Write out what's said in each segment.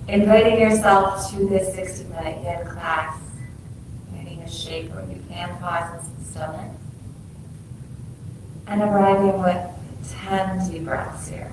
Inviting yourself to this 60-minute yin class, finding a shape where you can pause in some stillness, and arriving with 10 deep breaths here.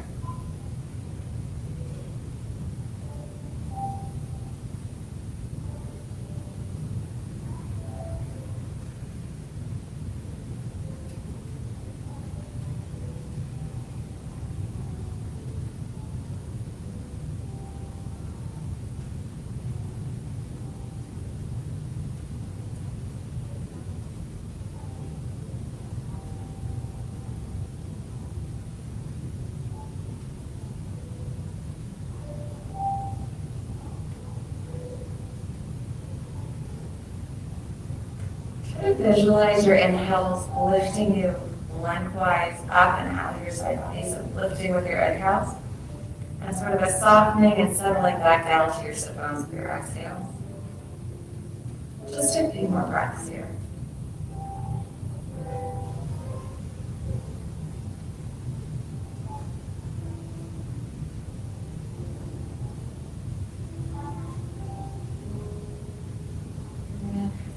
Visualize your inhales lifting you lengthwise up and out of your side body, so lifting with your inhales, and sort of a softening and settling back down to your sit bones with your exhales. Just a few more breaths here.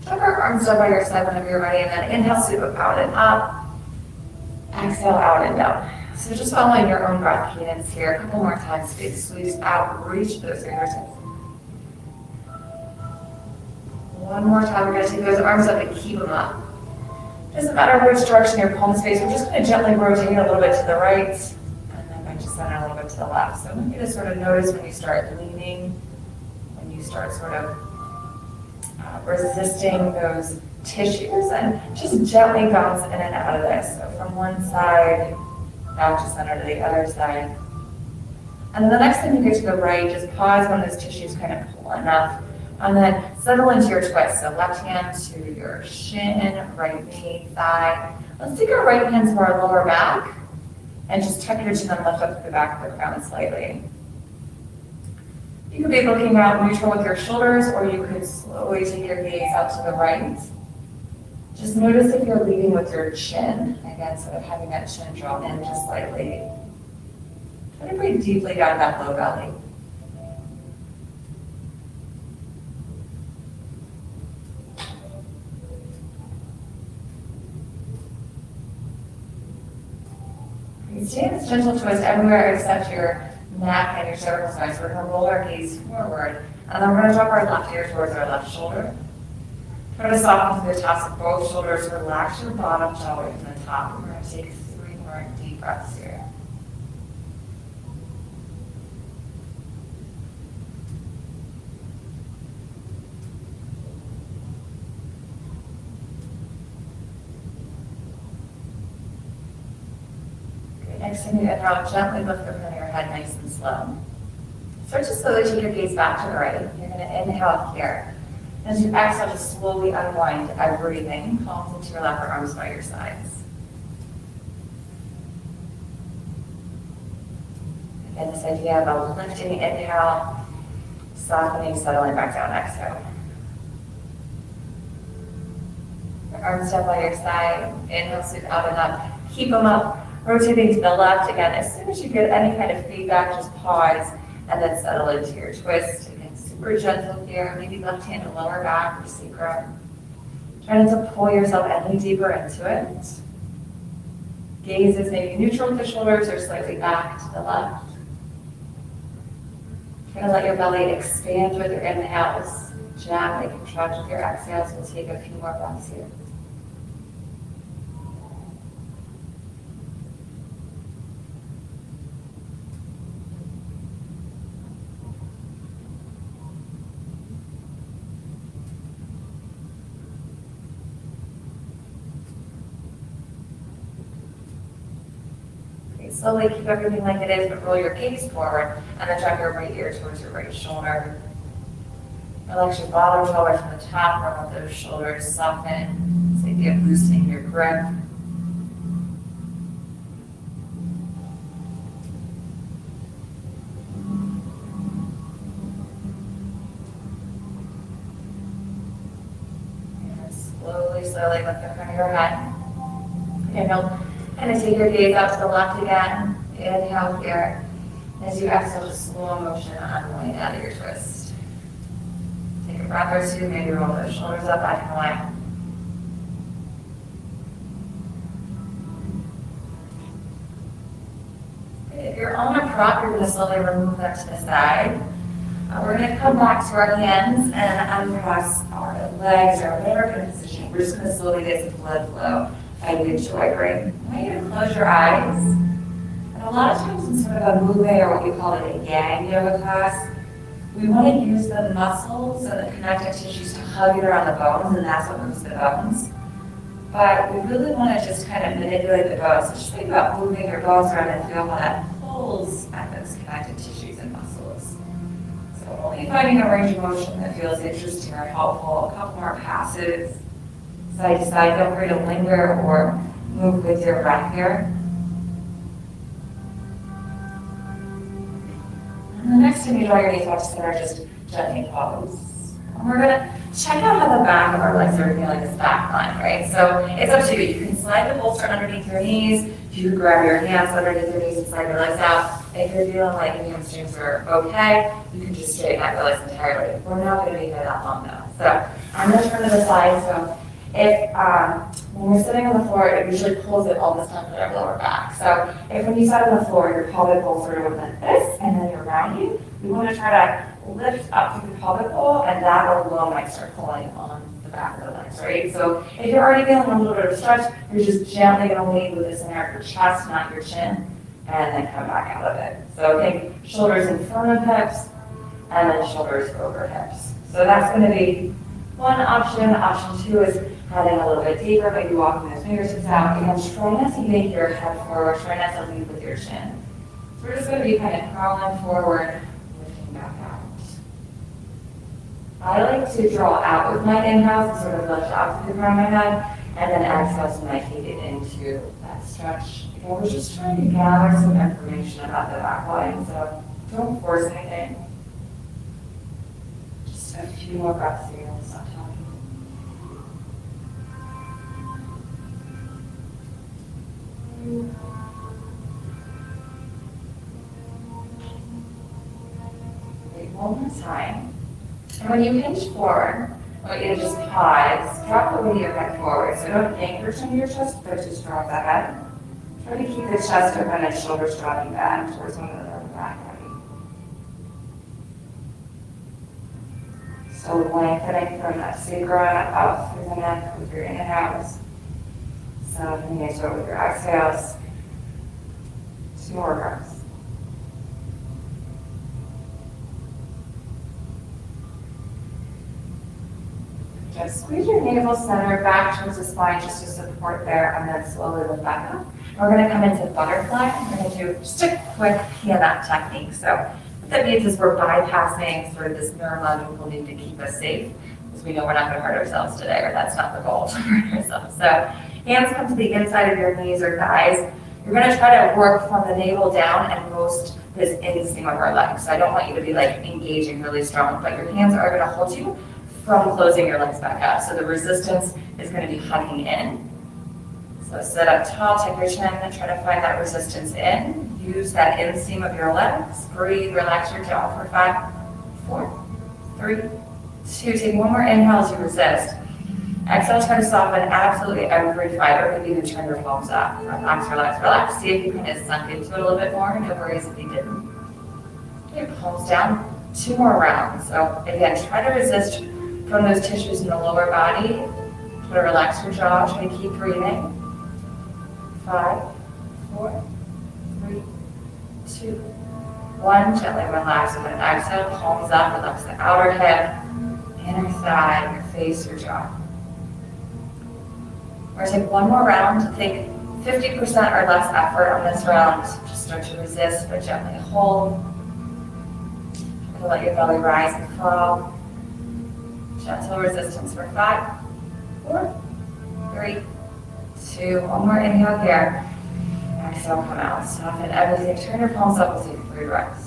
Tuck our arms down by your side whenever you're ready, and then inhale, sweep out and up. Exhale, out and down. So just following your own breath cadence here. A couple more times. Big squeeze out, reach those fingertips. One more time, we're going to take those arms up and keep them up. Doesn't matter which direction your palms face, we're just going to gently rotate a little bit to the right, and then back to center a little bit to the left. So I want you to sort of notice when you start leaning, when you start sort of resisting those tissues, and just gently bounce in and out of this. So from one side, back to center to the other side. And then the next time you get to the right, just pause when those tissues kind of pull enough, and then settle into your twist. So left hand to your shin, right knee, thigh. Let's take our right hand to our lower back, and just tuck your chin and lift up to the back of the crown slightly. You could be looking out neutral with your shoulders, or you could slowly take your gaze out to the right. Just notice if you're leading with your chin. Again, sort of having that chin draw in just slightly. Try to breathe deeply down that low belly. Stay in this gentle twist everywhere except your neck and your cervical spine. So we're going to roll our gaze forward, and then we're going to drop our left ear towards our left shoulder. Try to soften through the tops of both shoulders. Relax your bottom jaw away from the top. We're going to take 3 more deep breaths here. Next time you inhale, gently lift the front of your head nice and slow. Start to slowly take your gaze back to the right. You're going to inhale here. As you exhale, just slowly unwind everything. Palms into your lap or arms by your sides. Again, this idea of a lifting inhale, softening, settling back down, exhale. Your arms down by your side. Inhale, sweep out and up. Keep them up. Rotating to the left. Again, as soon as you get any kind of feedback, just pause and then settle into your twist. Again, super gentle here. Maybe left hand to lower back or sacrum. Try not to pull yourself any deeper into it. Gaze is maybe neutral with the shoulders or slightly back to the left. Try to let your belly expand with your inhales. Gently contract with your exhales. We'll take a few more breaths here. Slowly keep everything like it is, but roll your gaze forward, and then drop your right ear towards your right shoulder. Relax your bottom jaw away from the top, roll those shoulders, soften. So you're loosening your grip. And slowly lift the front of your head. And you'll kind of take your gaze out to the left again. Inhale here. As you exhale, just slow motion unwinding out of your twist. Take a breath or two, maybe roll those shoulders up, back in line. If you're on a prop, you're going to slowly remove that to the side. We're going to come back to our hands and uncross our legs or whatever kind of position. We're just going to slowly get some blood flow. I do enjoy great. I want you to close your eyes. And a lot of times in sort of a movement or what we call it a Yang Yoga class, we want to use the muscles and the connective tissues to hug it around the bones, and that's what moves the bones. But we really want to just kind of manipulate the bones. So just think about moving your bones around and feel how that pulls at those connective tissues and muscles. So only finding a range of motion that feels interesting or helpful, a couple more passes, side to side. Feel free to linger or move with your breath here. And the next time you draw your knees back to center, just gently pause. And we're going to check out how the back of our legs are feeling this back line, right? So it's up to you. You can slide the bolster underneath your knees. You can grab your hands underneath your knees and slide your legs out. If you're feeling like your hamstrings are okay, you can just straighten out your legs entirely. We're not going to be here that long though. So I'm going to turn to the side. So if when we're sitting on the floor, it usually pulls it all this time with our lower back. So if when you sit on the floor, your pelvic bowl sort of like this, and then you're rounding, we want to try to lift up through the pelvic bowl, and that alone might start pulling on the back of the legs, right? So if you're already feeling a little bit of stretch, you're just gently going to lead with the center of your chest, not your chin, and then come back out of it. So think shoulders in front of hips, and then shoulders over hips. So that's going to be one option. Option two is heading a little bit deeper, maybe walking those fingertips out. Again, try not to yank your head forward, try not to lead with your chin. So we're just going to be kind of crawling forward, lifting back out. I like to draw out with my inhales and sort of lift up through the crown of my head, and then exhale so I take it into that stretch. Again, we're just trying to gather some information about the back line, so don't force anything. Just a few more breaths here and stop talking. Wait one more time. And when you hinge forward, I want you to just pause, drop the weight of your head forward. So don't anchor to your chest, but just drop the head. Try to keep the chest open and shoulders dropping back towards one another, back body. So lengthening from that sacrum up through the neck with your inhales. Softening into it with your exhales. 2 more breaths. Just squeeze your navel center back towards the spine just to support there, and then slowly lift back up. We're going to come into butterfly. We're going to do just a quick piano technique. So what that means is we're bypassing sort of this neurological need to keep us safe, because we know we're not going to hurt ourselves today, or that's not the goal, to hurt ourselves. So hands come to the inside of your knees or thighs. You're going to try to work from the navel down and roast this inseam of our legs. So I don't want you to be like engaging really strong, but your hands are going to hold you from closing your legs back up. So the resistance is going to be hugging in. So sit up tall, take your chin, and try to find that resistance in. Use that inseam of your legs. Breathe, relax your jaw for 5, 4, 3, 2. Take one more inhale as you resist. Exhale, try to soften absolutely every fiber. Maybe even turn your palms up. Relax, relax, relax. See if you can just sunk into it a little bit more. No worries if you didn't. Okay, palms down. 2 more rounds. So again, try to resist from those tissues in the lower body. Try to relax your jaw. Try to keep breathing. 5, 4, 3, 2, 1. Gently relax and then exhale. Palms up. Relax the outer hip, inner thigh, your face, your jaw. We're going to take one more round. Take 50% or less effort on this round. Just start to resist, but gently hold. Let your belly rise and fall. Gentle resistance for 5, 4, 3, 2. One more inhale here. Exhale, come out. Soften everything. Turn your palms up as you take 3 breaths.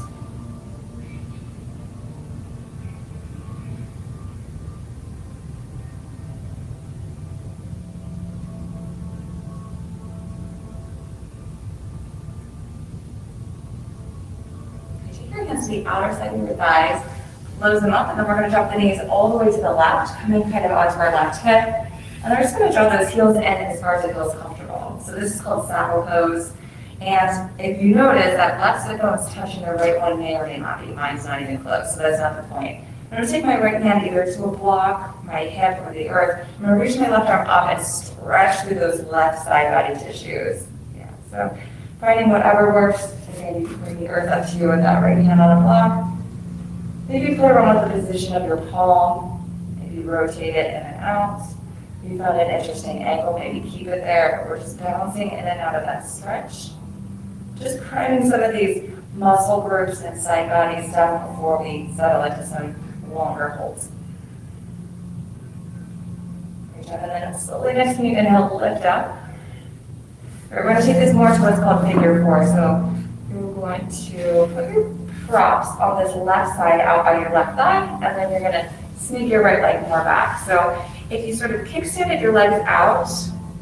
hands to the outer side of your thighs, close them up, and then we're gonna drop the knees all the way to the left, coming kind of onto our left hip. And we're just gonna draw those heels in as far as it feels comfortable. So this is called saddle pose. And if you notice that left sit bone is touching the right one, may or may not be. Mine's not even close, so that's not the point. I'm gonna take my right hand either to a block, my hip, or the earth. I'm gonna reach my left arm up and stretch through those left side body tissues. Yeah, so finding whatever works to maybe bring the earth up to you with that right hand on a block. Maybe play around with the position of your palm. Maybe rotate it in and out. If you found an interesting angle, maybe keep it there. We're just bouncing in and out of that stretch. Just priming some of these muscle groups and side body stuff before we settle into some longer holds. Reach up and then slowly next time you inhale, lift up. We're going to take this more to what's called figure four. So you're going to put your props on this left side out by your left thigh, and then you're going to sneak your right leg more back. So if you sort of kickstanded your legs out,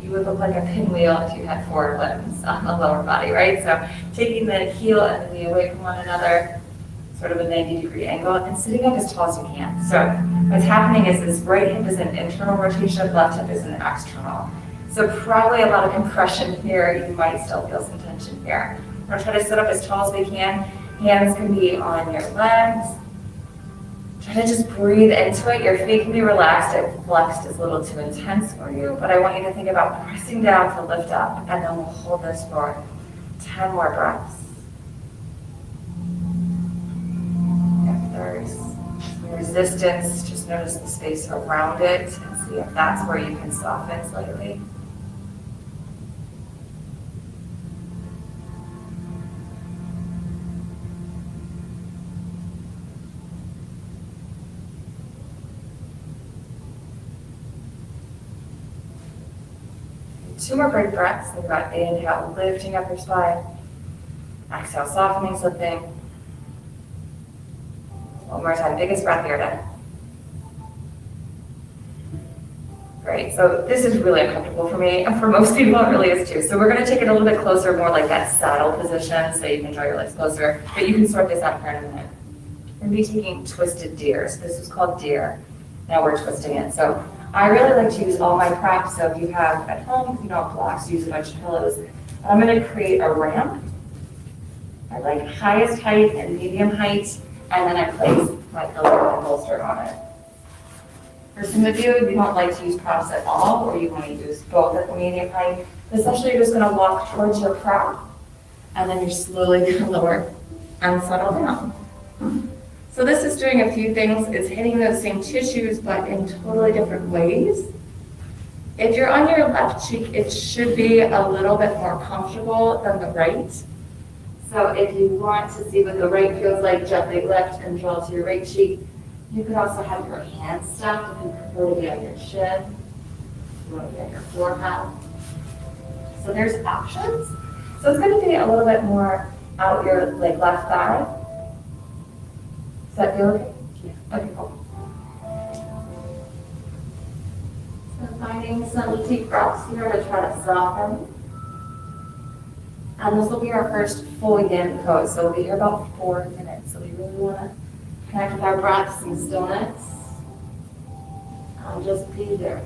you would look like a pinwheel if you had four limbs on the lower body, right? So taking the heel and the knee away from one another, sort of a 90-degree angle, and sitting up as tall as you can. So what's happening is this right hip is an internal rotation, left hip is an external. So probably a lot of compression here. You might still feel some tension here. We're going to try to sit up as tall as we can. Hands can be on your legs. Try to just breathe into it. Your feet can be relaxed. If flexed is a little too intense for you, but I want you to think about pressing down to lift up, and then we'll hold this for 10 more breaths. If there's some resistance, just notice the space around it and see if that's where you can soften slightly. Two more big breaths. Think about inhale, lifting up your spine. Exhale, softening, slipping. One more time, biggest breath here then. Great, so this is really uncomfortable for me, and for most people it really is too. So we're gonna take it a little bit closer, more like that saddle position, so you can draw your legs closer, but you can sort this out here in a minute. We're gonna be taking twisted deer. So this is called deer. Now we're twisting it. So I really like to use all my props, so if you have at home, if you don't have blocks, use a bunch of pillows. I'm going to create a ramp. I like highest height and medium height, and then I place my pillow and bolster on it. For some of you, you don't like to use props at all, or you want to use both at the medium height. Essentially, you're just going to walk towards your prop, and then you're slowly going to lower and settle down. So this is doing a few things. It's hitting those same tissues, but in totally different ways. If you're on your left cheek, it should be a little bit more comfortable than the right. So if you want to see what the right feels like, gently lift and draw to your right cheek. You could also have your hands stacked if you prefer to be on your chin. You want to be on your forehead. So there's options. So it's going to be a little bit more out your left thigh. Does that feel okay? Yeah. Okay, cool. So finding some deep breaths here to try to soften. And this will be our first full yin pose. So we'll be here about 4 minutes. So we really want to connect with our breaths and stillness. And just be there.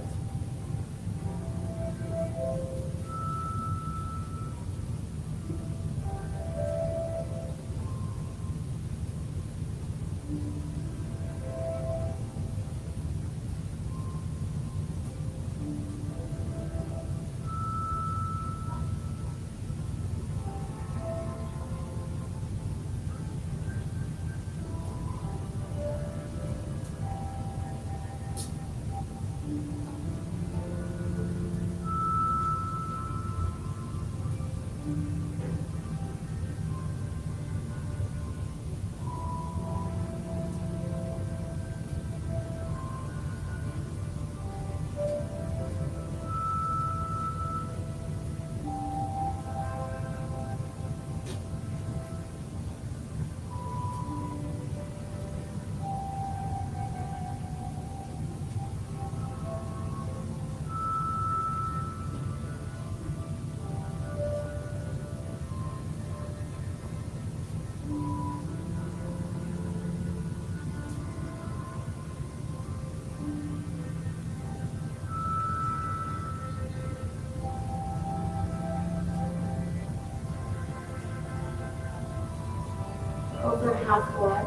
over halfway.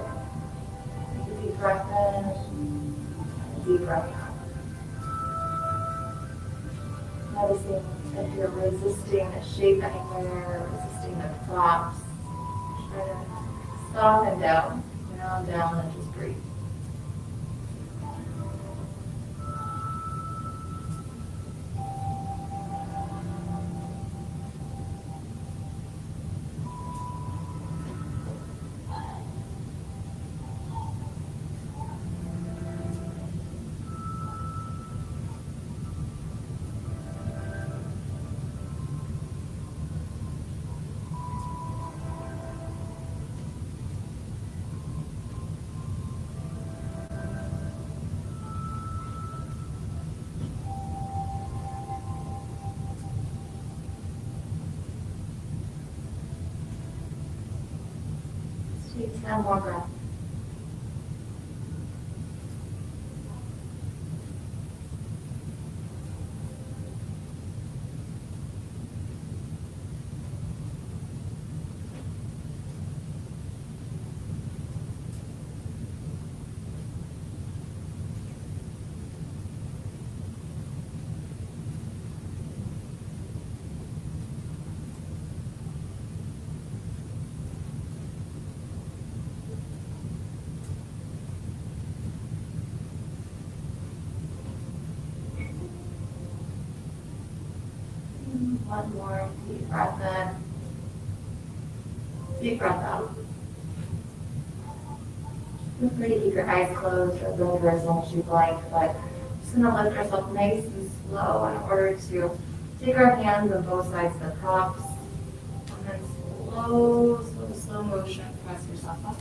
Take a deep breath in, and a deep breath out. Noticing if you're resisting the shape anywhere, resisting the props. Try to soften down, ground down, and just breathe. Take 10 more breaths. One more deep breath in. Deep breath out. Feel free to keep your eyes closed or open as long as you'd like, but just going to lift ourselves nice and slow in order to take our hands on both sides of the props and then slow motion press yourself up.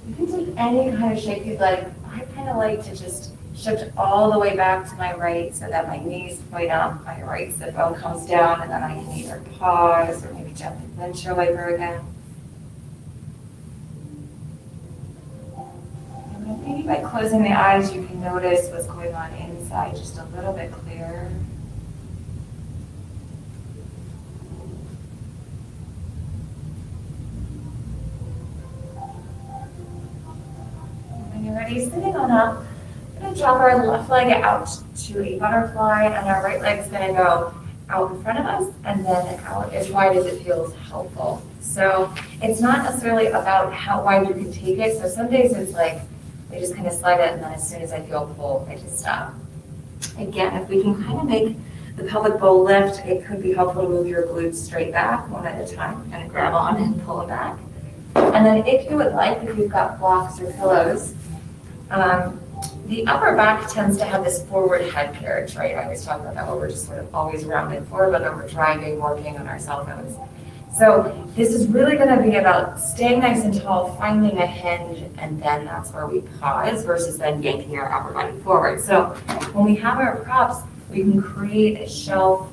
You can take any kind of shape you'd like. I kind of like to just shift all the way back to my right so that my knees point up, my right sit bone comes down, and then I can either pause or maybe gently venture over again. And maybe by closing the eyes, you can notice what's going on inside just a little bit clearer. When you're ready, sitting on up, we're going to drop our left leg out to a butterfly, and our right leg's going to go out in front of us and then out as wide as it feels helpful. So it's not necessarily about how wide you can take it. So some days it's like I just kind of slide it, and then as soon as I feel pull, I just stop. Again, if we can kind of make the pelvic bowl lift, it could be helpful to move your glutes straight back one at a time, kind of grab on and pull it back. And then if you would like, if you've got blocks or pillows, the upper back tends to have this forward head carriage, right? I always talk about that, where we're just sort of always rounded forward, whether we're driving, working on our cell phones. So this is really going to be about staying nice and tall, finding a hinge, and then that's where we pause versus then yanking our upper body forward. So when we have our props, we can create a shelf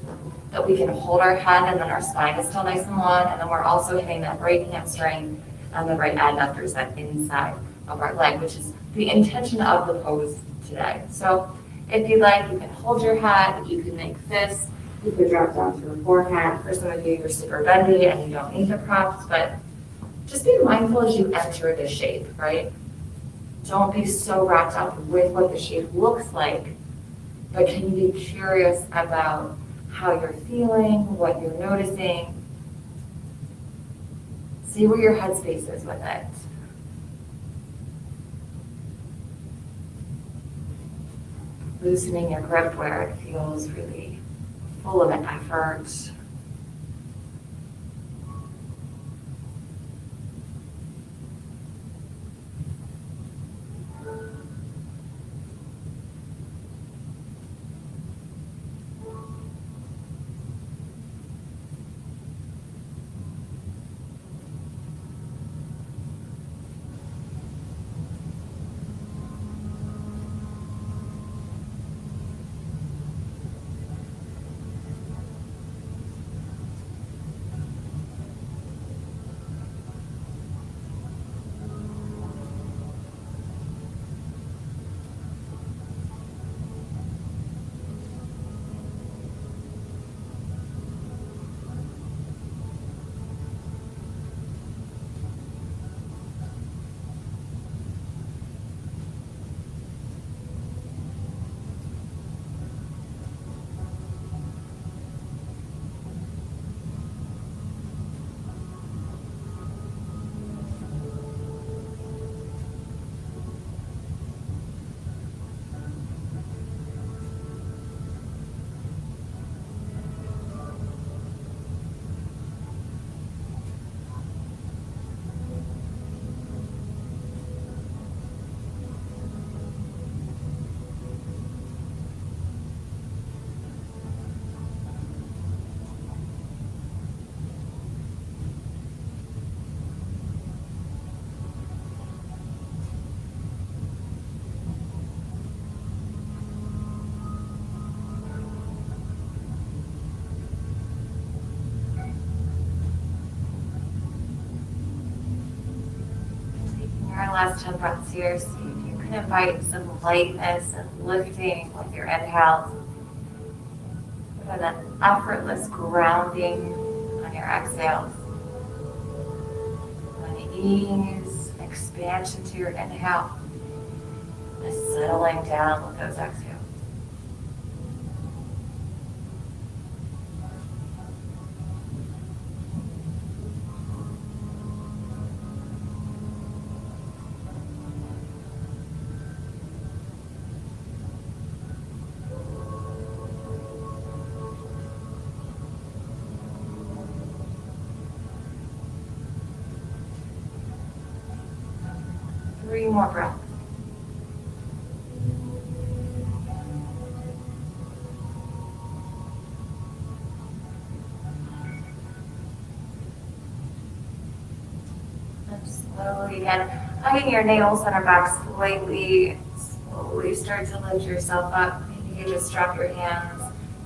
that we can hold our head, and then our spine is still nice and long, and then we're also hitting that right hamstring and the right adductors, that inside of our leg, which is the intention of the pose today. So if you'd like, you can hold your head, you can make fists, you could drop down to your forehead. For some of you, you're super bendy and you don't need the props, but just be mindful as you enter the shape, right? Don't be so wrapped up with what the shape looks like, but can you be curious about how you're feeling, what you're noticing? See where your headspace is with it. Loosening your grip where it feels really full of an effort. last 10 breaths here. See if you can invite some lightness and lifting with your inhale. And then effortless grounding on your exhale. And ease, expansion to your inhale. And settling down with those exhales. Three more breaths. And slowly again, hugging your nails on our back slightly. Slowly start to lift yourself up. Maybe you just drop your hands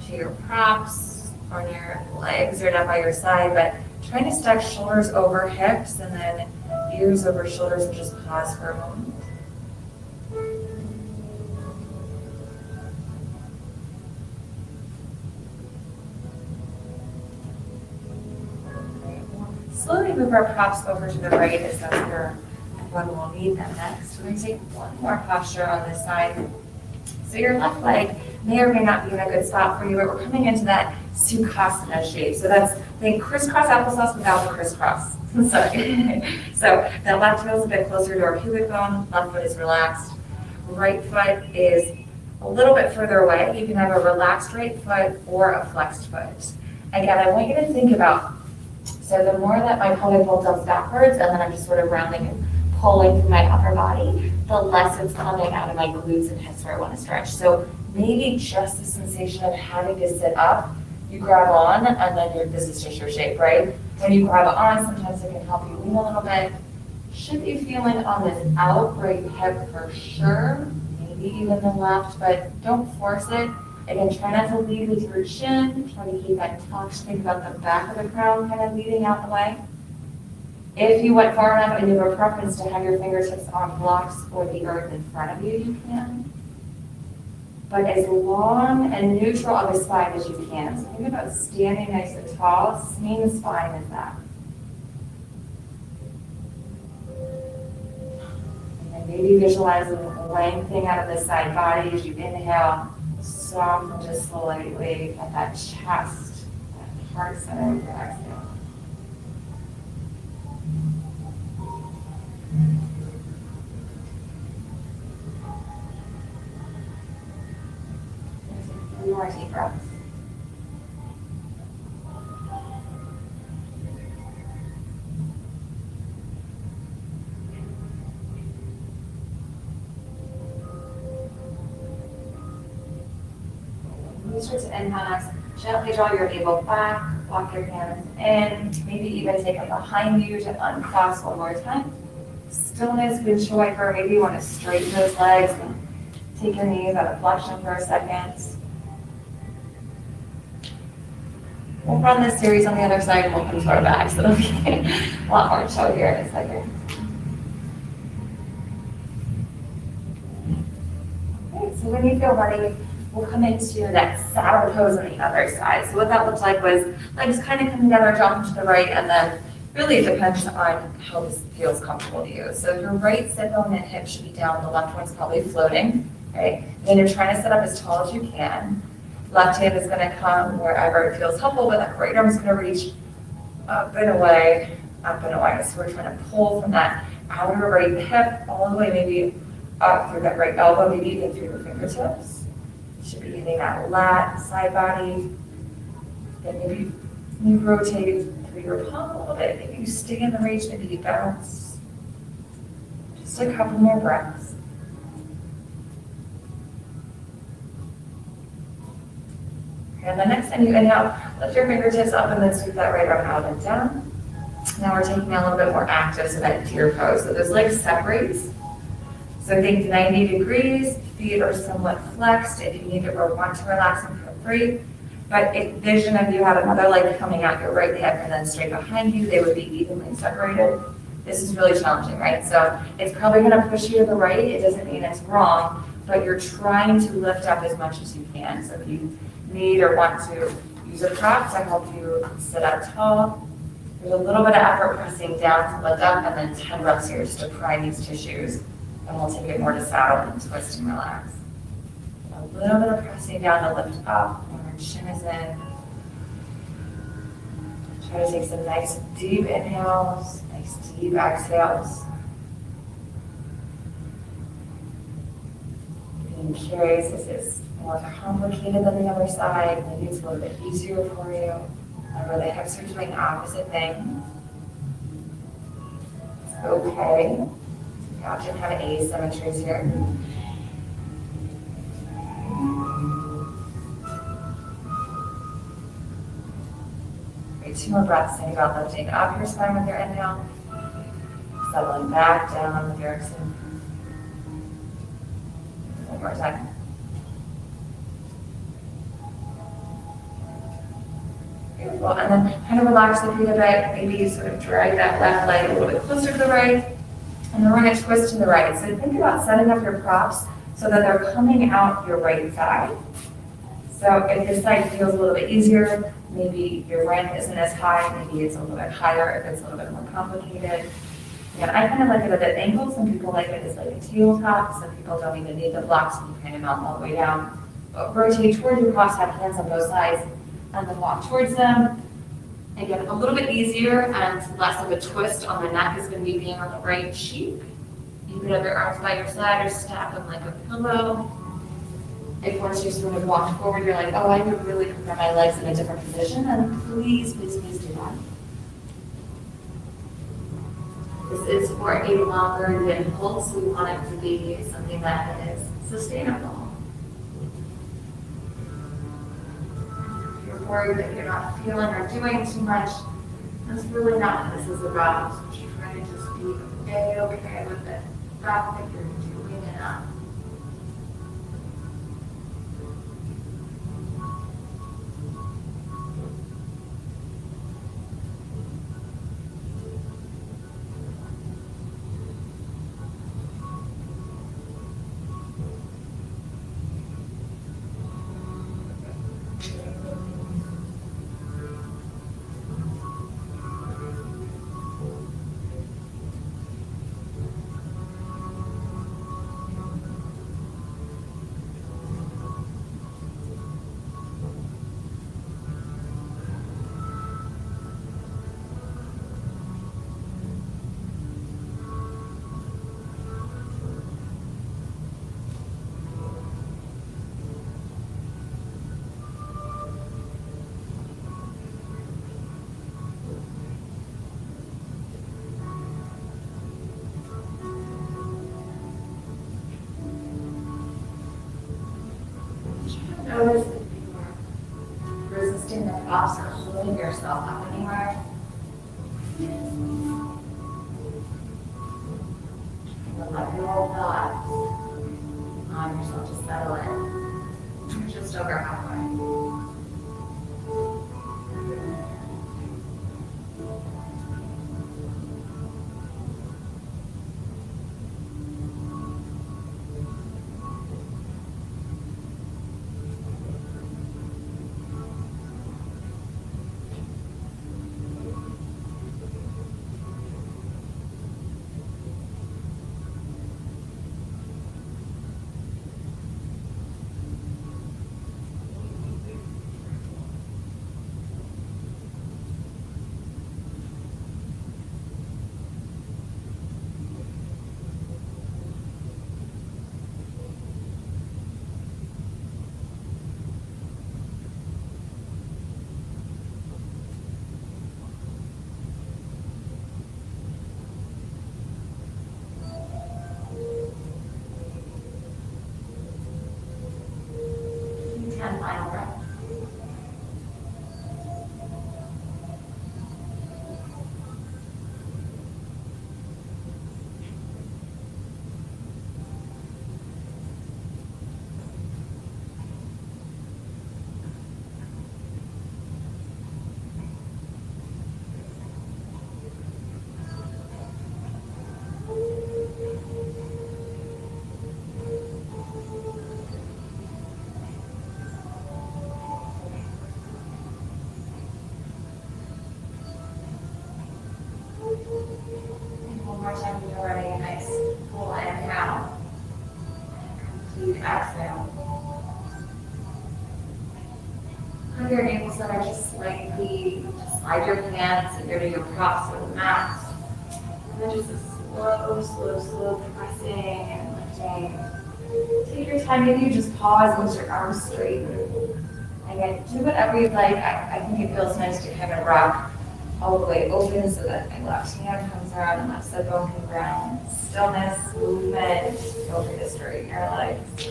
to your props on your legs or down by your side, but trying to stack shoulders over hips and then ears over shoulders and just pause for a moment. Slowly move our props over to the right as that's where one will need them next. We're going to take one more posture on this side. So your left leg may or may not be in a good spot for you, but we're coming into that Sukhasana shape. So that's, think crisscross applesauce without the crisscross. So that left heel is a bit closer to our pubic bone, left foot is relaxed. Right foot is a little bit further away. You can have a relaxed right foot or a flexed foot. Again, I want you to think about, so the more that my pelvic bone dumps backwards and then I'm just sort of rounding and pulling through my upper body, the less it's coming out of my glutes and hips where I want to stretch. So maybe just the sensation of having to sit up, you grab on and then this is just your shape, right? When you grab on, sometimes it can help you lean a little bit. Should be feeling on this out right hip for sure, maybe even the left, but don't force it. Again, try not to lead with your chin, try to keep that tucked. Think about the back of the crown kind of leading out the way. If you went far enough and you have a preference to have your fingertips on blocks or the earth in front of you, you can. But as long and neutral on the spine as you can. So think about standing nice and tall, same spine as that. And maybe visualizing lengthening out of the side body as you inhale, soften just slightly at that chest, that heart center of your exhale. Three more deep breaths. When you start to inhale next, gently draw your navel back, walk your hands in, maybe even take them behind you to uncross one more time. Stillness, windshield wiper, maybe you want to straighten those legs and take your knees out of flexion for a second. We'll run this series on the other side and we'll come to our back, so it'll be a lot more chill here in a second. Okay, so when you feel ready, we'll come into that saddle pose on the other side. So what that looked like was legs kind of come together, drop to the right, and then really it depends on how this feels comfortable to you. So your right sit bone and hip should be down, the left one's probably floating, right? Then you're trying to sit up as tall as you can. Left hand is going to come wherever it feels helpful, but that right arm is going to reach up and away, up and away. So we're trying to pull from that outer right hip all the way, maybe up through that right elbow, maybe even through your fingertips. You should be hitting that lat, side body. Then maybe you rotate through your palm a little bit. Maybe you stay in the reach, maybe you bounce. Just a couple more breaths. And the next time you inhale, lift your fingertips up and then sweep that right arm out and down. Now we're taking a little bit more active, so that deer pose. So those legs separate. So think 90 degrees, feet are somewhat flexed. If you need to or want to relax them, feel free. But envision if you had another leg coming out your right hip and then straight behind you, they would be evenly separated. this is really challenging, right? So it's probably gonna push you to the right. It doesn't mean it's wrong, but you're trying to lift up as much as you can. So if you need or want to use a prop to help you sit up tall, there's a little bit of effort pressing down to lift up, and then 10 reps here just to prime these tissues. And we'll take it more to saddle and twist and relax. A little bit of pressing down to lift up, when our chin is in. Try to take some nice deep inhales, nice deep exhales. Being curious, is this more complicated than the other side? Maybe it's a little bit easier for you. Remember, the hips are doing opposite things. It's okay. We often have asymmetries here. Great, 2 more breaths. Think about lifting up your spine with your inhale, settling back down with your exhale. One more time. Beautiful. And then kind of relax the feet a bit. Maybe sort of drag that left leg a little bit closer to the right. And then we're going to twist to the right. So think about setting up your props so that they're coming out your right thigh. So if this side feels a little bit easier, maybe your ramp isn't as high, maybe it's a little bit higher if it's a little bit more complicated. And I kind of like it at an angle. Some people like it as like a tabletop. Some people don't even need the blocks, and you kind of mount all the way down. But rotate towards your cross, have hands on both sides, and then walk towards them. Again, a little bit easier and less of a twist on the neck is going to be being on the right cheek. You could have your arms by your side or stack them like a pillow. If once you sort of walk forward, you're like, oh, I could really prefer my legs in a different position, then please, please, please do that. This is for a longer impulse. We want it to be something that is sustainable. Worried that you're not feeling or doing too much. That's really not what this is about. Try to just be okay with the fact that you're doing enough. Notice if you're resisting the props or holding yourself up anywhere. And then let go of that. Allow yourself to settle in. You're just over halfway. And one more time when you're ready, a nice full inhale. Complete exhale. Hug your ankles that are just slightly, slide your hands either to your props or the mat. And then just a slow pressing and lifting. Take your time, maybe you just pause and let your arms straighten. Again, do whatever you'd like. I think it feels nice to kind of rock all the way open so that my left hand comes around and left side bone can ground. Stillness, movement, feel free to straighten your legs.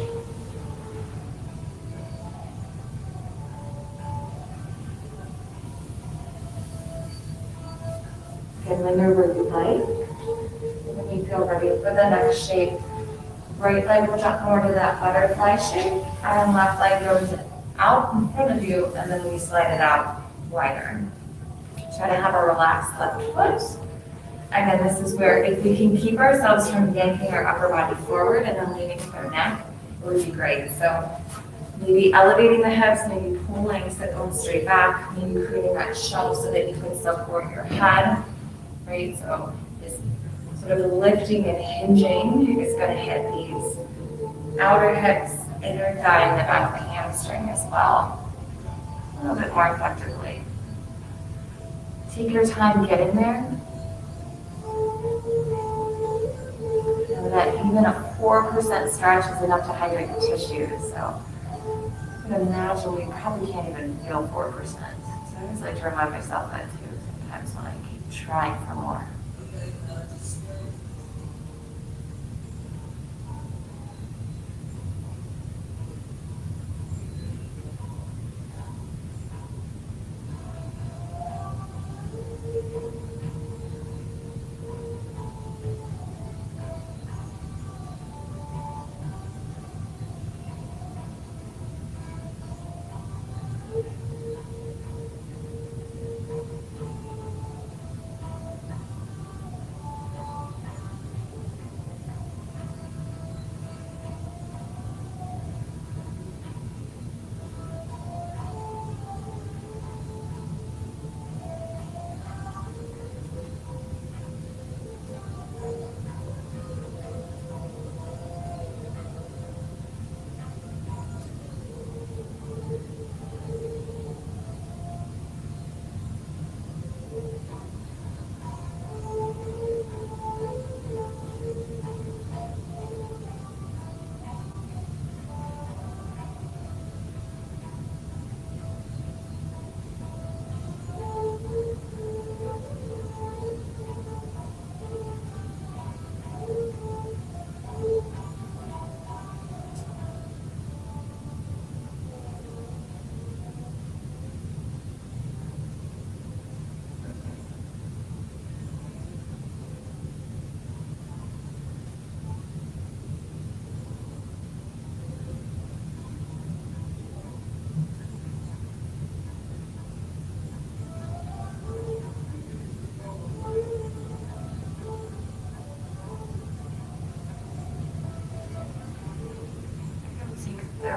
You can linger where you like. When you feel ready for the next shape, right leg will jump more to that butterfly shape, and left leg goes out in front of you, and then we slide it out wider. Try to have a relaxed left foot. Again, this is where if we can keep ourselves from yanking our upper body forward and then leaning with our neck, it would be great. So maybe elevating the hips, maybe pulling, sit bones straight back, maybe creating that shelf so that you can support your head, right? So this sort of lifting and hinging is going to hit these outer hips, inner thigh, and the back of the hamstring as well, a little bit more effectively. Take your time getting there. Know that even a 4% stretch is enough to hydrate the tissues. So you can imagine we probably can't even feel 4%. So I always like to remind myself that too, sometimes when I keep trying for more.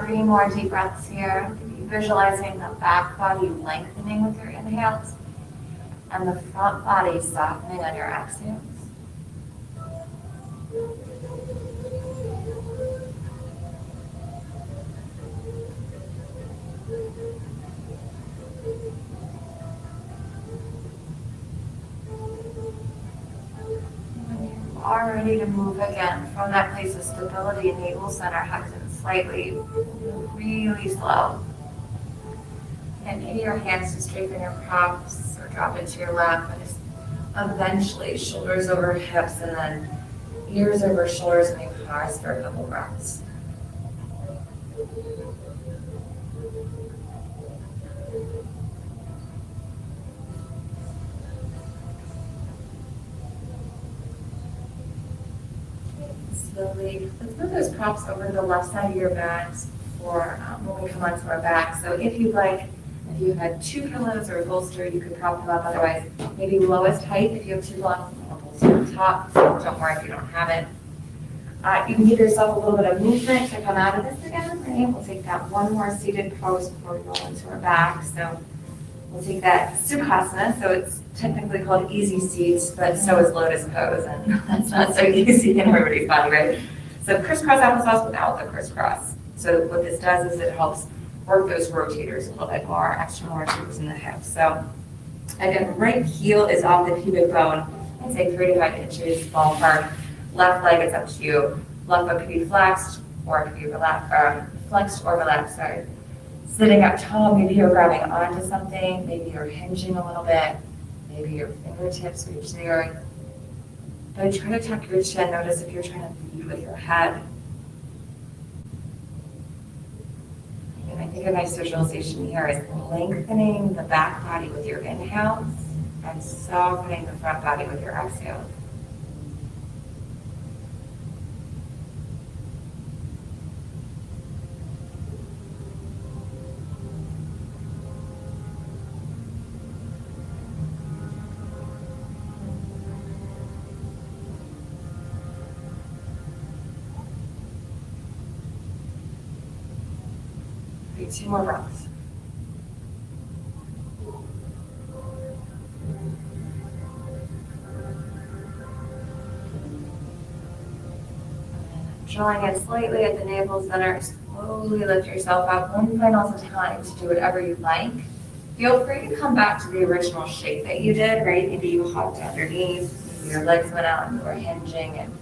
Three more deep breaths here. Visualizing the back body lengthening with your inhales and the front body softening on your exhales. When you are ready to move again from that place of stability, navel center hugs in slightly, really slow. And maybe your hands to straighten your props or drop into your lap, and just eventually shoulders over hips and then ears over shoulders, and we pause for a couple breaths. Slowly, let's move those props over to the left side of your mat for when we come onto our back. So if you'd like, if you had two pillows or a bolster, you could prop them up. Otherwise, maybe lowest height if you have two blocks, a bolster on top. Don't worry if you don't have it. You can give yourself a little bit of movement to come out of this again. Right? We'll take that one more seated pose before we roll into our back. So We'll take that Sukhasana, so it's technically called easy seats, but so is lotus pose, and that's not so easy in everybody's body, right? So crisscross applesauce without the crisscross. So what this does is it helps work those rotators a little bit more, external rotators in the hips. So again, right heel is off the pubic bone, I'd say 3 to 5 inches ballpark. Left leg, it's up to you. Left foot could be flexed, or it could be flexed or relaxed, sorry. Sitting up tall, maybe you're grabbing onto something, maybe you're hinging a little bit, maybe your fingertips reach there. But try to tuck your chin. Notice if you're trying to lead with your head. And I think a nice visualization here is lengthening the back body with your inhales and softening the front body with your exhale. Take 2 more breaths. Drawing in slightly at the navel center, slowly lift yourself up one final time to do whatever you like. Feel free to come back to the original shape that you did, right? Maybe you hugged underneath, maybe your legs went out and you were hinging and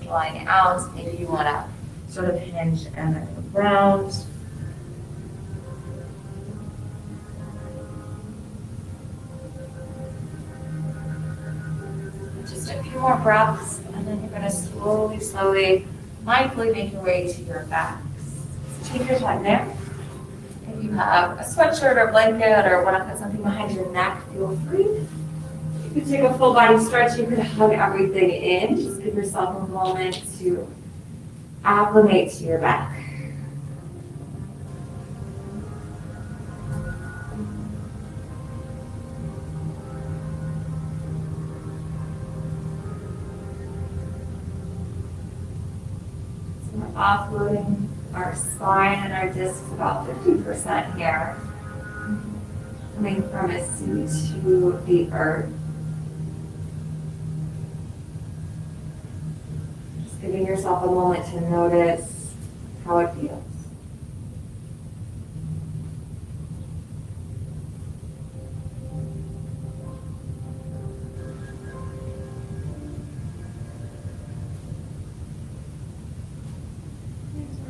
flying out. Maybe you want to sort of hinge and then round. Just a few more breaths, and then you're going to slowly, mindfully make your way to your backs. So take your time there. If you have a sweatshirt or blanket or want to put something behind your neck, feel free. You could take a full body stretch. You could hug everything in. Just give yourself a moment to acclimate to your back. Offloading our spine and our discs about 50% here. Coming from a seat to the earth. Just giving yourself a moment to notice how it feels.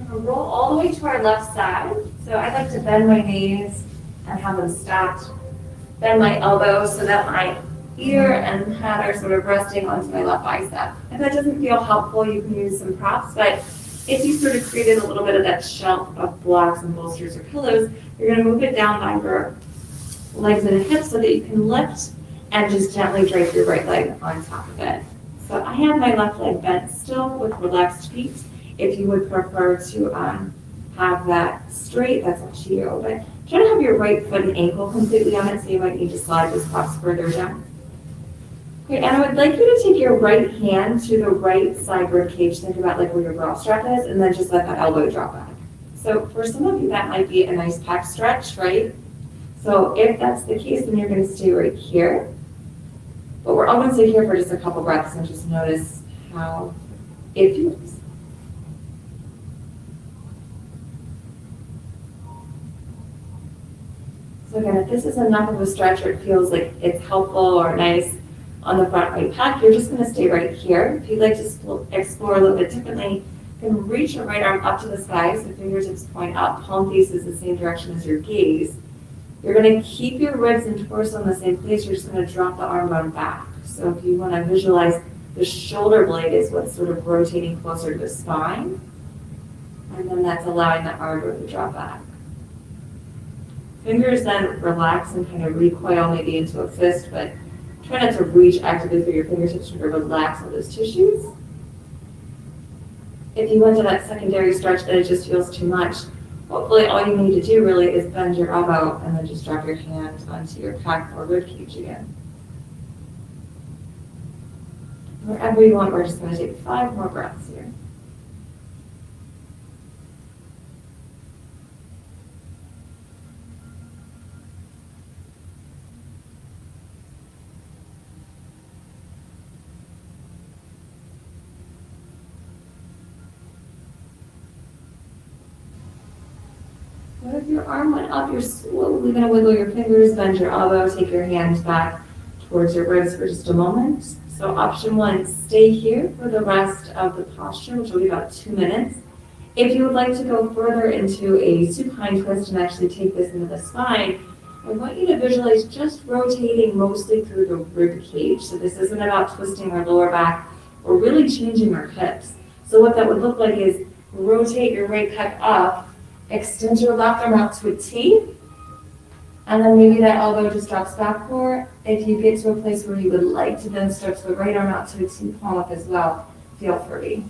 Roll all the way to our left side. So I like to bend my knees and have them stacked. Bend my elbows so that my ear and head are sort of resting onto my left bicep. If that doesn't feel helpful, you can use some props, but if you sort of created a little bit of that shelf of blocks and bolsters or pillows, you're going to move it down by your legs and hips so that you can lift and just gently drape your right leg on top of it. So I have my left leg bent still with relaxed feet. If you would prefer to have that straight, that's up to you. But try to have your right foot and ankle completely on it, so you might need to slide those props further down. Okay, and I would like you to take your right hand to the right side rib cage. Think about like where your bra strap is, and then just let that elbow drop back. So for some of you, that might be a nice pec stretch, right? So if that's the case, then you're going to stay right here. But we're all going to stay here for just a couple breaths and just notice how it feels. So again, if this is enough of a stretch or it feels like it's helpful or nice on the front right pec, you're just going to stay right here. If you'd like to explore a little bit differently, you can reach your right arm up to the sky so fingertips point up, palm faces the same direction as your gaze. You're going to keep your ribs and torso in the same place. You're just going to drop the arm bone back. So if you want to visualize the shoulder blade is what's sort of rotating closer to the spine, and then that's allowing the arm bone to drop back. Fingers then relax and kind of recoil maybe into a fist, but try not to reach actively through your fingertips to relax all those tissues. If you went to that secondary stretch and it just feels too much, hopefully all you need to do really is bend your elbow and then just drop your hand onto your pec or rib cage again. Wherever you want, we're just going to take 5 more breaths here. if your arm went up, you're slowly going to wiggle your fingers, bend your elbow, take your hands back towards your ribs for just a moment. So option 1, stay here for the rest of the posture, which will be about 2 minutes. If you would like to go further into a supine twist and actually take this into the spine, I want you to visualize just rotating mostly through the rib cage. So this isn't about twisting our lower back or really changing our hips. So what that would look like is rotate your right hip up, extend your left arm out to a T, and then maybe that elbow just drops back more. If you get to a place where you would like to then stretch the right arm out to a T palm up as well, feel free.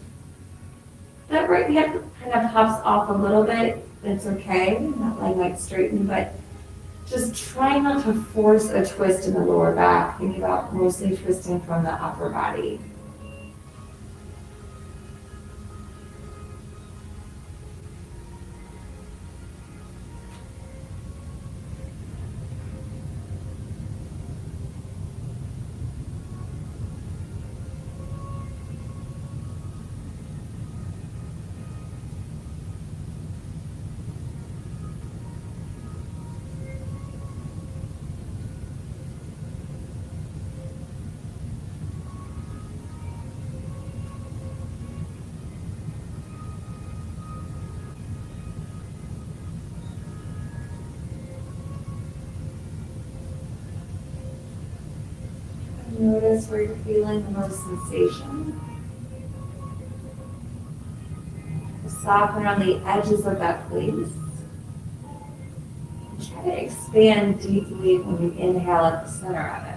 That right hip kind of pops off a little bit. It's okay, that leg might straighten, but just try not to force a twist in the lower back. Think about mostly twisting from the upper body. Notice where you're feeling the most sensation. Soften around the edges of that place. And try to expand deeply when you inhale at the center of it.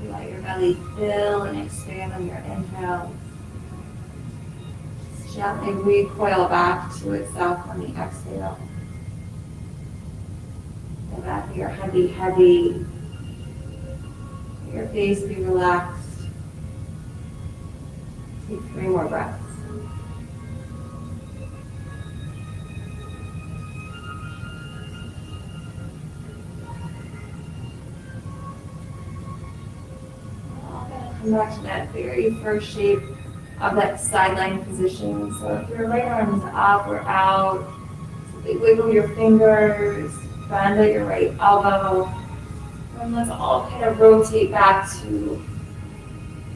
Let your belly fill and expand on your inhale. Just gently recoil back to itself on the exhale. The back of your heavy. Your face be relaxed. Take 3 more breaths. Come back to that very first shape of that sideline position. So if your right arm is up or out, simply wiggle your fingers, bend at your right elbow, and let's all kind of rotate back to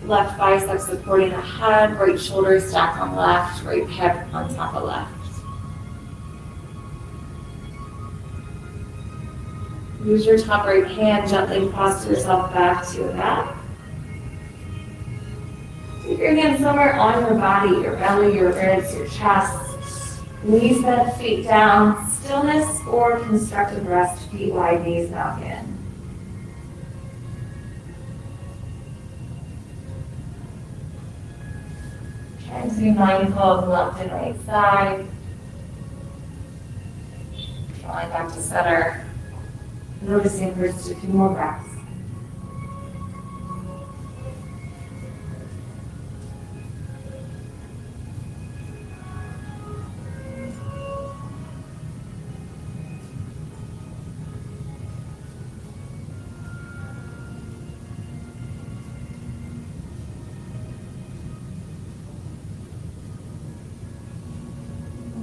left bicep supporting the head, right shoulder stacked on left, right hip on top of left. Use your top right hand, gently cross yourself back to your back. Take your hand somewhere on your body, your belly, your ribs, your chest. Knees bent, feet down. Stillness or constructive rest, feet wide, knees knock in. Try to be mindful of left and right side. Drawing back to center. Noticing for just a few more breaths.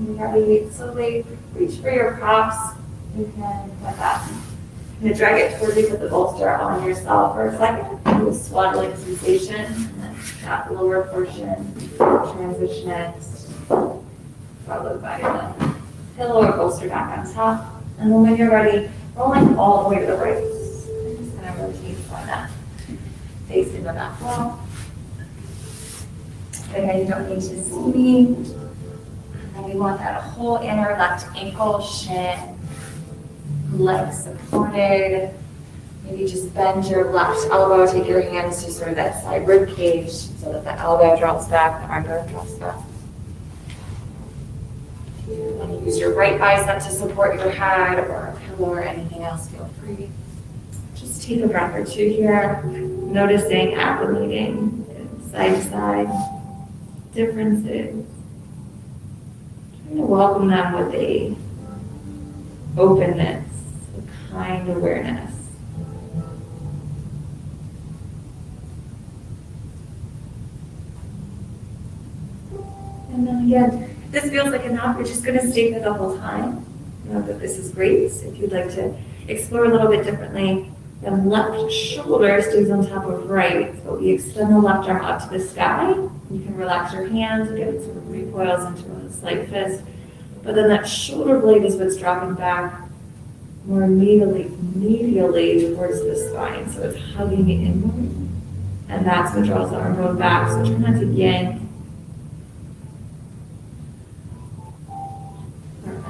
Ready, slowly reach for your props. You can get that. You can drag it towards you, put the bolster on yourself for a second. Do a swaddling sensation, and then that lower portion, transition it, followed by the pillow or bolster back on top. And then when you're ready, rolling all the way to the right. I'm just going to rotate from that, facing the back wall. Again, you don't need to see me. we want that whole inner left ankle, shin, legs supported. Maybe just bend your left elbow, take your hands to sort of that side rib cage so that the elbow drops back, the arm drops back. If you want to use your right bicep to support your head or a pillow or anything else, feel free. Just take a breath or two here, noticing, acclimating, side to side, differences. Trying to welcome them with a openness, a kind awareness. And then again, if this feels like enough, you're just going to stay there the whole time. Know that this is great. If you'd like to explore a little bit differently, the left shoulder stays on top of right. So we extend the left arm up to the sky. You can relax your hands, again, it sort of recoils into a slight fist. But then that shoulder blade is what's dropping back more medially towards the spine. So it's hugging inward. And that's what draws the arm bone back. So try not to yank.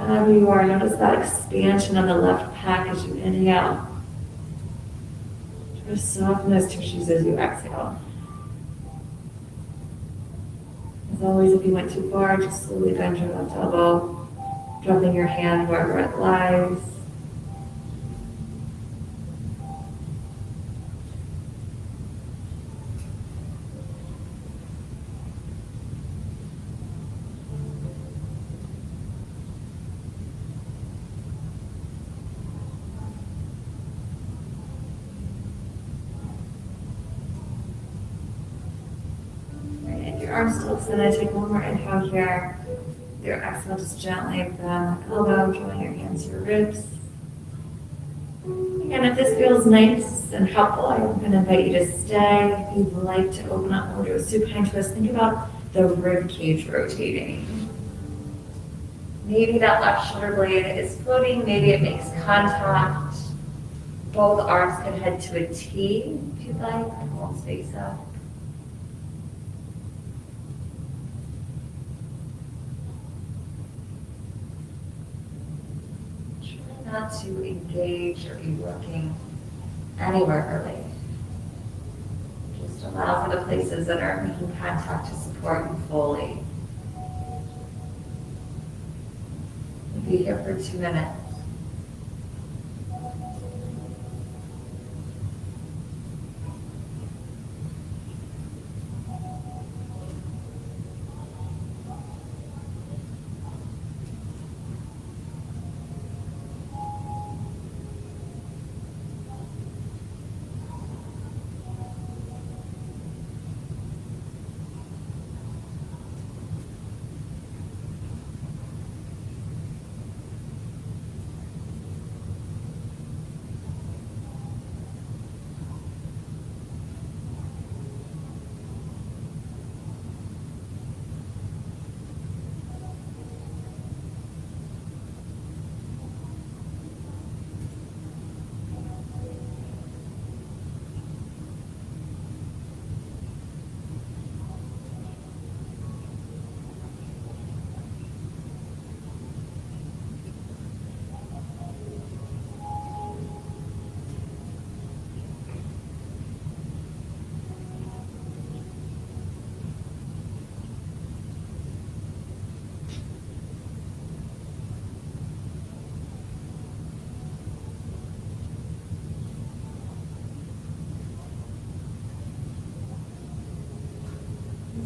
Wherever you are, notice that expansion on the left pec as you inhale. Try to soften those tissues as you exhale. As always, if you went too far, just slowly bend your left elbow, dropping your hand wherever it lies. Your arms still extended. Take one more inhale here. Your exhale, just gently bend the elbow, drawing your hands to your ribs. Again, if this feels nice and helpful, I'm going to invite you to stay. If you'd like to open up more to a supine twist, think about the rib cage rotating. Maybe that left shoulder blade is floating. Maybe it makes contact. Both arms can head to a T if you'd like. Palms face up. Not to engage or be working anywhere early. Just allow for the places that are making contact to support you fully. We'll be here for 2 minutes.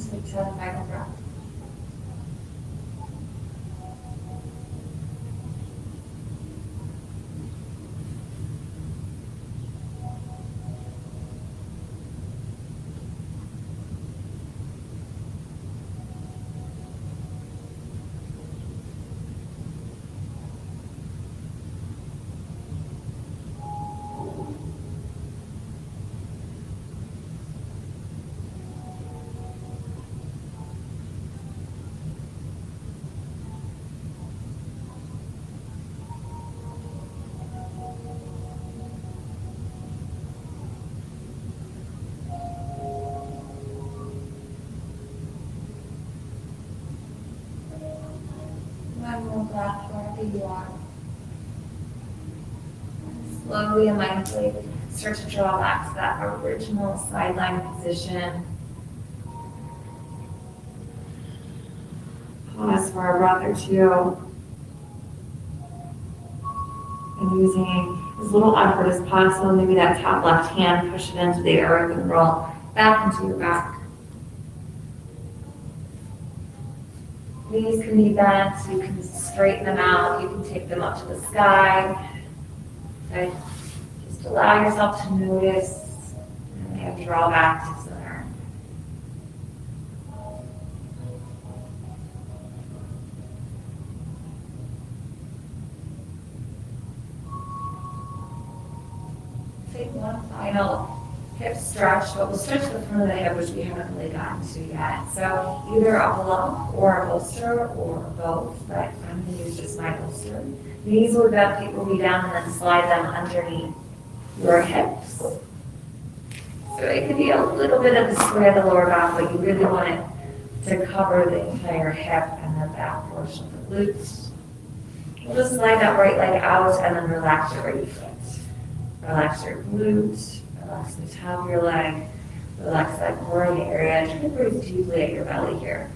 Take 7 final breaths. who you are. Slowly and mindfully start to draw back to that original sideline position. Pause for a breath or two. And using as little effort as possible, maybe that top left hand, push it into the earth and roll back into your back. Knees can be bent, you can straighten them out, you can take them up to the sky. Okay. Just allow yourself to notice and draw back to center. Take one final hip stretch, but we'll stretch the front of the hip, which we haven't really gotten to yet. So either a block or a bolster or both, but I'm going to use just my bolster. Knees will be up, feet will be down, and then slide them underneath your hips. So it could be a little bit of the sway of the lower back, but you really want it to cover the entire hip and the back portion of the glutes. We'll just slide that right leg out and then relax your right foot. Relax your glute. Relax the top of your leg, relax that groin area, try to breathe deeply at your belly here.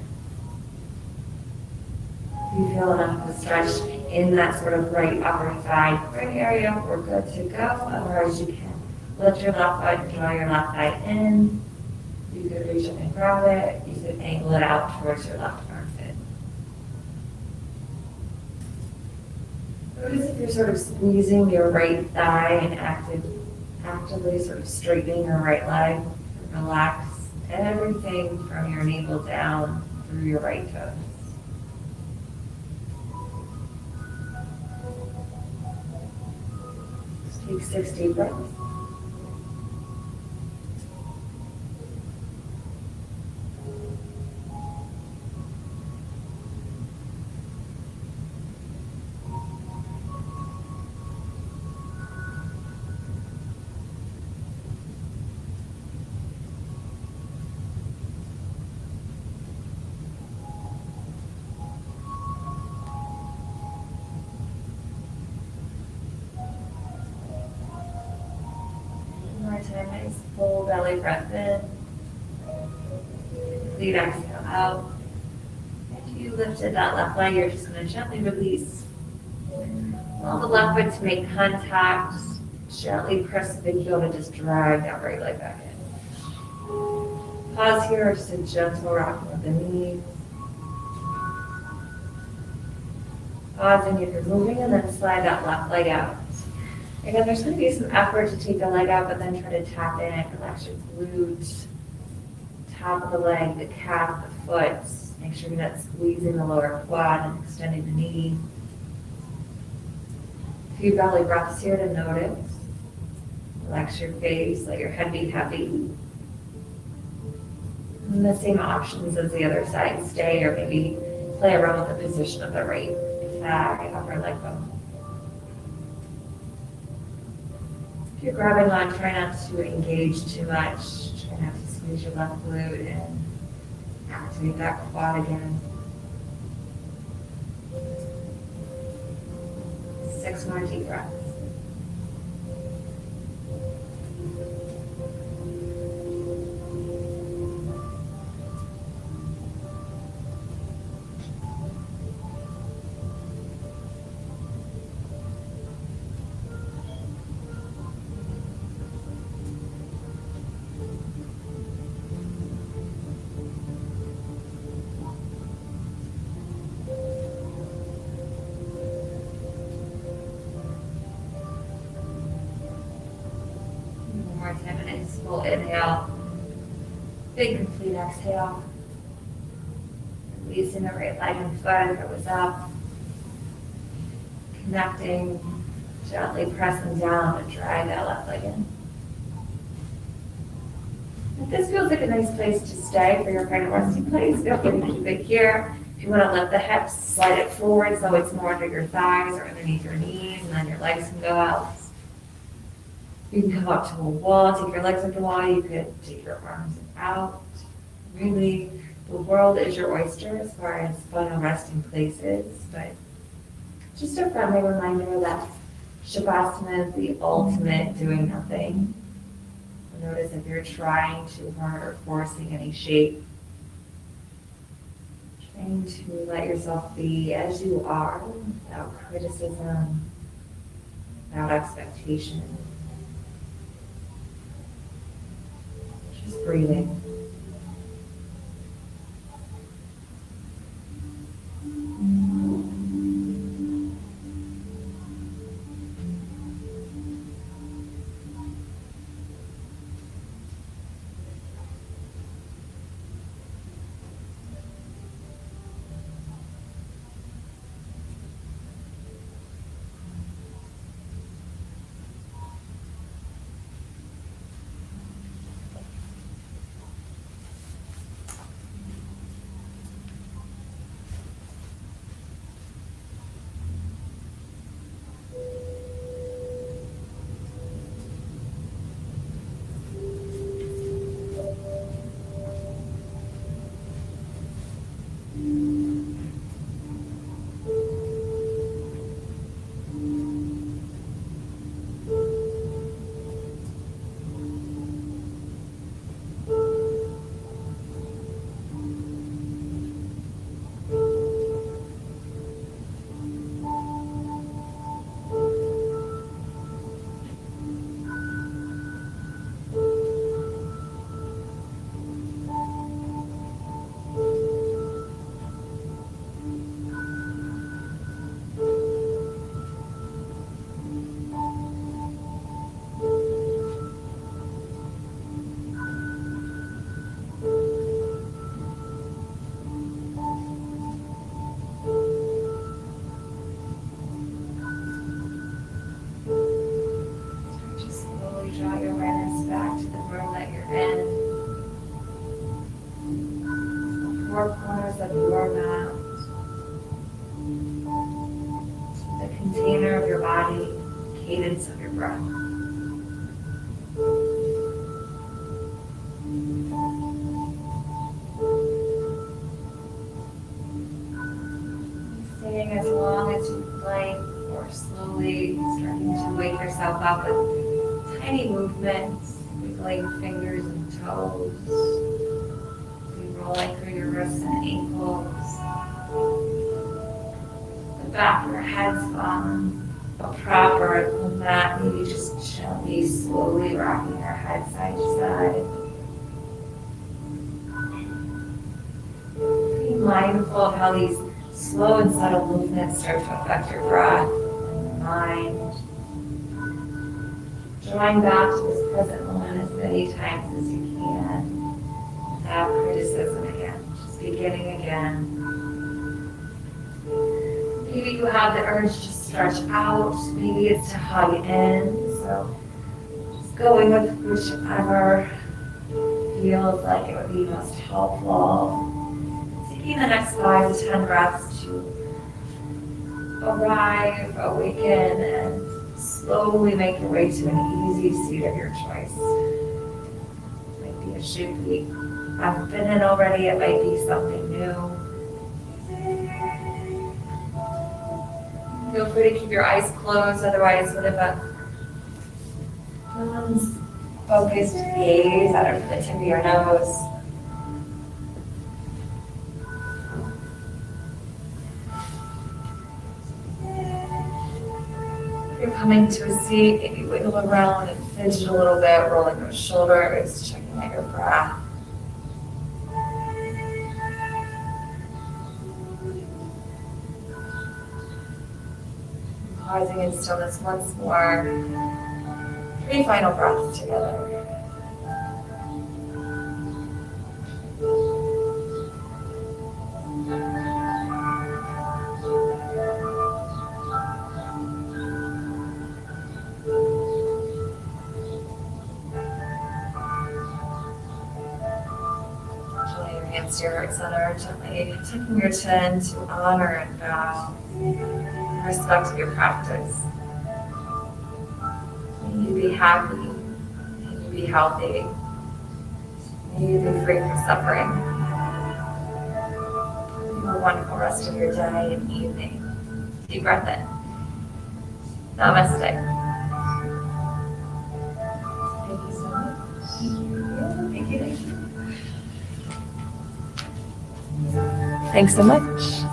If you feel enough of a stretch in that sort of right upper thigh groin area, we're good to go. Otherwise, you can lift your left foot and draw your left thigh in. You could reach up and grab it. You could angle it out towards your left armpit. Notice if you're sort of squeezing your right thigh and actively sort of straightening your right leg. Relax everything from your navel down through your right toes. Just take 6 deep breaths. Nice full belly breath in. Complete exhale out. After you lifted that left leg, you're just going to gently release. Allow the left foot to make contact. Gently press the big heel to just drag that right leg back in. Pause here, just a gentle rocking of the knees. Pausing if you're moving, and then slide that left leg out. Again, there's going to be some effort to take the leg out, but then try to tap in, relax your glutes, top of the leg, the calf, the foot. Make sure you're not squeezing the lower quad and extending the knee. A few belly breaths here to notice. Relax your face, let your head be heavy. And the same options as the other side. Stay or maybe play around with the position of the right thigh, upper leg bone. If you're grabbing on, try not to engage too much. Try not to squeeze your left glute and activate that quad again. 6 more deep breaths. Full inhale, big complete exhale. Releasing the right leg and foot if it was up. Connecting, gently pressing down and drag that left leg in. If this feels like a nice place to stay for your kind of resting place, feel free to keep it here. If you want to lift the hips, slide it forward so it's more under your thighs or underneath your knees, and then your legs can go out. You can come up to a wall, take your legs up the wall, you could take your arms out. Really, the world is your oyster as far as final resting places, but Just a friendly reminder that Shavasana is the ultimate doing nothing. Notice if you're trying too hard or forcing any shape. Trying to let yourself be as you are, without criticism, without expectation. Just breathing. Draw your awareness back to the room that you're in. The four corners of your mat. The container of your body, cadence of your breath. Staying as long as you'd like, or slowly starting to wake yourself up with tiny movements, wiggling fingers and toes, rolling through your wrists and ankles. The back of your head's on a proper mat, maybe just gently, slowly rocking your head side to side. Be mindful of how these slow and subtle movements start to affect your breath and your mind. Drawing back to this present moment as many times as you can, without criticism again, just beginning again. Maybe you have the urge to stretch out, maybe it's to hug in, so just going with whichever feels like it would be most helpful. Taking the next 5 to 10 breaths to arrive, awaken, and slowly make your way to an easy seat of your choice. It might be a shape we haven't been in already, it might be something new. Feel free to keep your eyes closed, otherwise sort of a focused gaze out of the tip of your nose. You're coming to a seat, maybe wiggle around and fidget a little bit, rolling those shoulders, checking out your breath. Pausing in stillness once more. 3 final breaths together. To your heart center, gently taking your chin to honor and bow in respect of your practice. May you be happy, may you be healthy, may you be free from suffering. Have a wonderful rest of your day and evening. Deep breath in. Namaste. Thank you so much. Thank you. Thanks so much.